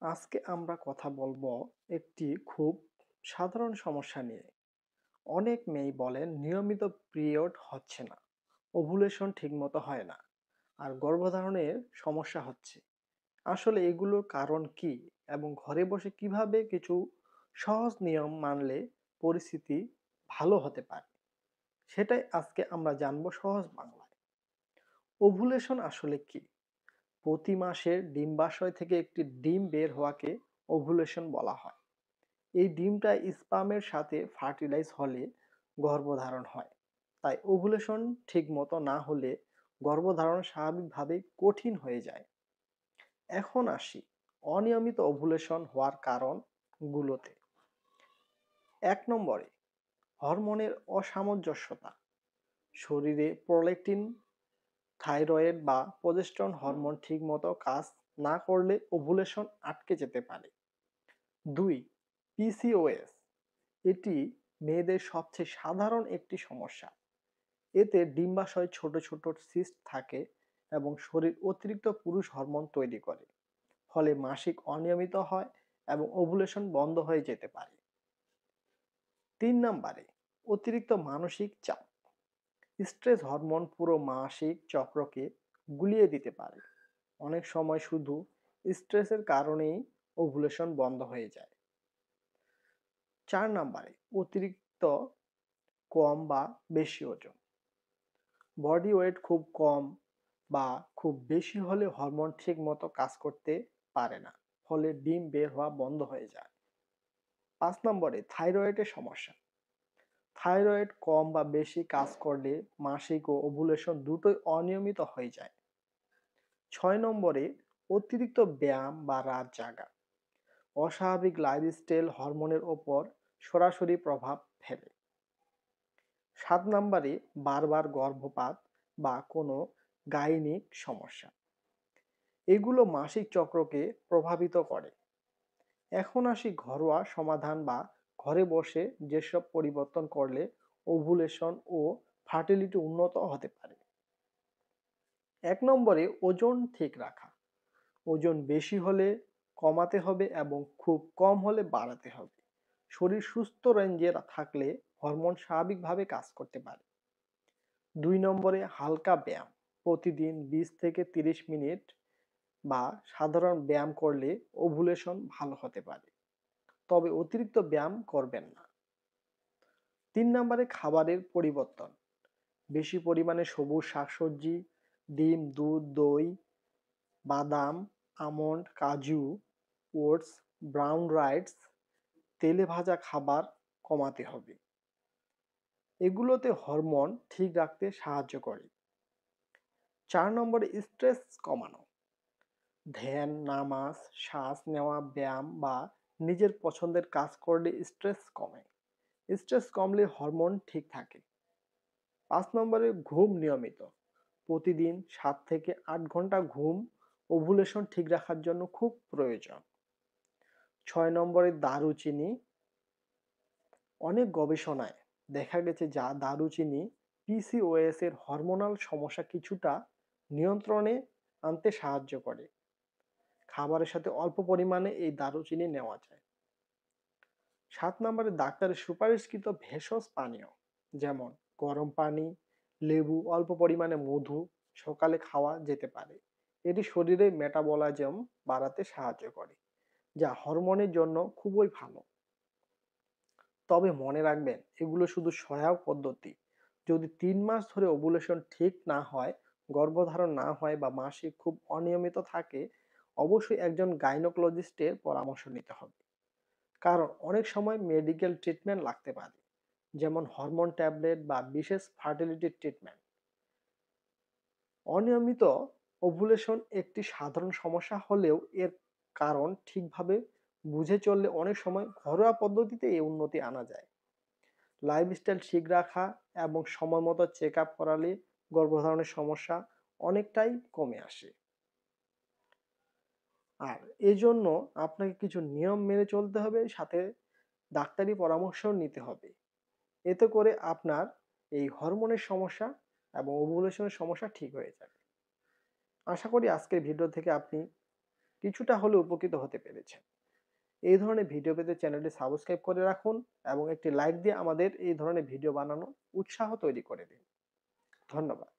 আজকে আমরা কথা বলবো একটি খুব সাধারণ সমস্যা নিয়ে। অনেক মেয়ে বলেন নিয়মিত পিরিয়ড হচ্ছে না, ওভুলেশন ঠিকমতো হয় না, আর গর্ভধারণের সমস্যা হচ্ছে। আসলে এগুলোর কারণ কি এবং ঘরে বসে কিভাবে কিছু সহজ নিয়ম মানলে পরিস্থিতি ভালো হতে পারে, সেটাই আজকে আমরা জানবো সহজ বাংলায়। ওভুলেশন আসলে কি? প্রতি মাসে ডিম্বাশয় থেকে একটি ডিম বের হওয়াকে ওভুলেশন বলা হয়। এই ডিমটা স্পামের সাথে ফার্টিলাইজ হলে গর্ভধারণ হয়। তাই ওভুলেশন ঠিক মতো না হলে গর্ভধারণ স্বাভাবিকভাবেই কঠিন হয়ে যায়। এখন আসি অনিয়মিত ওভুলেশন হওয়ার কারণগুলোতে। 1 নম্বরে হরমোনের অসামঞ্জস্যতা। শরীরে প্রোল্যাক্টিন, থাইরয়েড বা প্রজেস্টেরন হরমোন ঠিকমতো কাজ না করলে ওভুলেশন আটকে যেতে পারে। 2. পিসিওএস। এটি মেয়েদের সবচেয়ে সাধারণ একটি সমস্যা। এতে ডিম্বাশয় ছোট ছোট সিস্ট থাকে এবং শরীর অতিরিক্ত পুরুষ হরমোন তৈরি করে, ফলে মাসিক অনিয়মিত হয় এবং ওভুলেশন বন্ধ হয়ে যেতে পারে। 3 নম্বরে অতিরিক্ত মানসিক চাপ। স্ট্রেস হরমোন পুরো মাসিক চক্রকে গুলিয়ে দিতে পারে। অনেক সময় শুধু স্ট্রেসের কারণেই ওভুলেশন বন্ধ হয়ে যায়। 4 নম্বরে অতিরিক্ত কম বা বেশি ওজন। বডি ওয়েট খুব কম বা খুব বেশি হলে হরমোন ঠিক মতো কাজ করতে পারে না, ফলে ডিম বের হওয়া বন্ধ হয়ে যায়। 5 নম্বরে থাইরয়েডের সমস্যা। থাইরয়েড কম বা বেশি কাজ করলে মাসিক ও ওভুলেশন দুটোই অনিয়মিত হয়ে যায়। 6 নম্বরে অতিরিক্ত ব্যায়াম বা রাত জাগা। অস্বাভাবিক লাইফস্টাইল হরমোনের ওপর সরাসরি প্রভাব ফেলে। 7 নম্বরে বারবার গর্ভপাত বা কোনো গাইনিক সমস্যা। এগুলো মাসিক চক্রকে প্রভাবিত করে। এখন আসি ঘরোয়া সমাধান বা ঘরে বসে যেসব পরিবর্তন করলে ওভুলেশন ও ফার্টিলিটি উন্নত হতে পারে। 1 নম্বরে ওজন ঠিক রাখা। ওজন বেশি হলে কমাতে হবে এবং খুব কম হলে বাড়াতে হবে। শরীর সুস্থ রেঞ্জে থাকলে হরমোন স্বাভাবিকভাবে কাজ করতে পারে। 2 নম্বরে হালকা ব্যায়াম। প্রতিদিন 20 থেকে 30 মিনিট বা সাধারণ ব্যায়াম করলে ওভুলেশন ভালো হতে পারে, তবে অতিরিক্ত ব্যায়াম করবেন না। 3 নম্বরে খাবারের পরিবর্তন। বেশি পরিমাণে সবুজ শাকসবজি, ডিম, দুধ, দই, বাদাম, আমন্ড, কাজু, ওটস, ব্রাউন রাইস, তেলে ভাজা খাবার কমাতে হবে। এগুলোতে হরমোন ঠিক রাখতে সাহায্য করে। 4 নম্বরে স্ট্রেস কমানো। ধ্যান, নামাজ, শ্বাস নেওয়া ব্যায়াম বা নিজের পছন্দের কাজ করলে স্ট্রেস কমে। স্ট্রেস কমলে হরমোন ঠিক থাকে। 5 নম্বরে ঘুম নিয়মিত। প্রতিদিন 7 থেকে 8 ঘন্টা ঘুম ওভুলেশন ঠিক রাখার জন্য খুব প্রয়োজন। 6 নম্বরে দারুচিনি। অনেক গবেষণায় দেখা গেছে যা দারুচিনি পিসিওএস এর হরমোনাল সমস্যা কিছুটা নিয়ন্ত্রণে আনতে সাহায্য করে। খাবারের সাথে অল্প পরিমাণে এই দারুচিনি নেওয়া যায়। 7 নম্বরে ডাক্তারের সুপারিশকৃত ভেষজ পানীয়, যেমন গরম পানি, লেবু, অল্প পরিমাণে মধু সকালে খাওয়া যেতে পারে। এটি শরীরে মেটাবলিজম বাড়াতে সাহায্য করে, যা হরমোনের জন্য খুবই ভালো। তবে মনে রাখবেন এগুলো শুধু সহায়ক পদ্ধতি। যদি 3 মাস ধরে ওভুলেশন ঠিক না হয়, গর্ভধারণ না হয় বা মাসিক খুব অনিয়মিত থাকে, অবশ্যই একজন গাইনোকোলজিস্টের পরামর্শ নিতে হবে। কারণ অনেক সময় মেডিকেল ট্রিটমেন্ট লাগতে পারে, যেমন হরমোন ট্যাবলেট বা বিশেষ ফার্টিলিটি ট্রিটমেন্ট। অনিয়মিত ওভুলেশন একটি সাধারণ সমস্যা হলেও এর কারণ ঠিকভাবে বুঝে চললে অনেক সময় ঘরোয়া পদ্ধতিতে এই উন্নতি আনা যায়। লাইফস্টাইল ঠিক রাখা এবং সময় মতো চেক আপ করালে গর্ভধারণের সমস্যা অনেকটাই কমে আসে। আর এই জন্য আপনাকে কিছু নিয়ম মেনে চলতে হবে, সাথে ডাক্তারি পরামর্শও নিতে হবে। এতে করে আপনার এই হরমোনের সমস্যা এবং ওভুলেশনের সমস্যা ঠিক হয়ে যাবে। আশা করি আজকের ভিডিও থেকে আপনি কিছুটা হলেও উপকৃত হতে পেরেছেন। এই ধরনের ভিডিও পেতে চ্যানেলটি সাবস্ক্রাইব করে রাখুন এবং একটি লাইক দিয়ে আমাদের এই ধরনের ভিডিও বানানোর উৎসাহ তৈরি করে দিন। ধন্যবাদ।